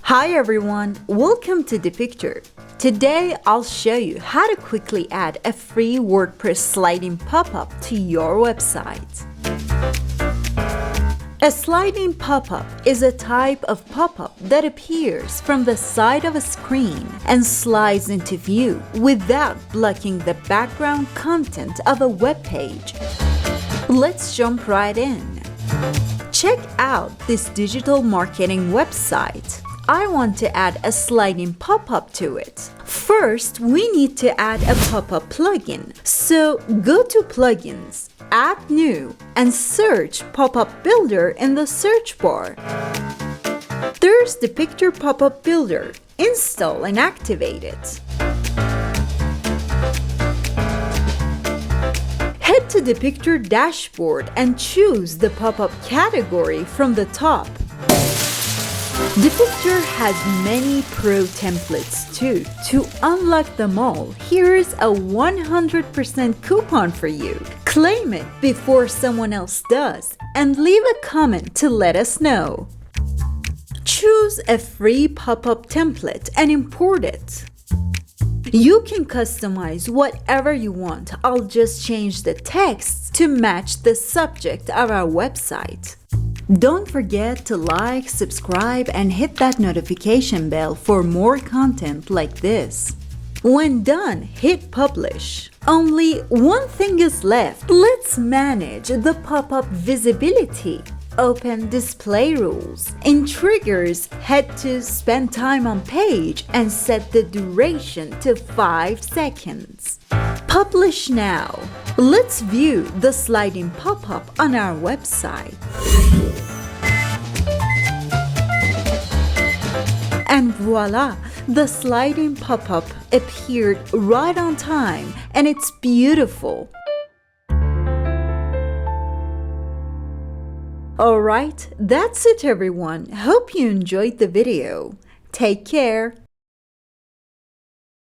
Hi everyone, welcome to Depicter. Today I'll show you how to quickly add a free WordPress sliding pop-up to your website. A sliding pop-up is a type of pop-up that appears from the side of a screen and slides into view without blocking the background content of a web page. Let's jump right in. Check out this digital marketing website. I want to add a sliding pop-up to it. First, we need to add a pop-up plugin. So go to Plugins, Add New, and search Pop-up Builder in the search bar. There's the Depicter Pop-up Builder. Install and activate it. Head to Depicter dashboard and choose the pop-up category from the top. Depicter has many pro templates too. To unlock them all, here's a 100% coupon for you. Claim it before someone else does and leave a comment to let us know. Choose a free pop-up template and import it. You can customize whatever you want. I'll just change the text to match the subject of our website. Don't forget to like, subscribe, and hit that notification bell for more content like this. When done, hit publish. Only one thing is left. Let's manage the pop-up visibility. Open display rules. In triggers, head to spend time on page and set the duration to 5 seconds. Publish now. Let's view the sliding pop-up on our website. And voila, the sliding pop-up appeared right on time and it's beautiful. Alright, that's it everyone. Hope you enjoyed the video. Take care.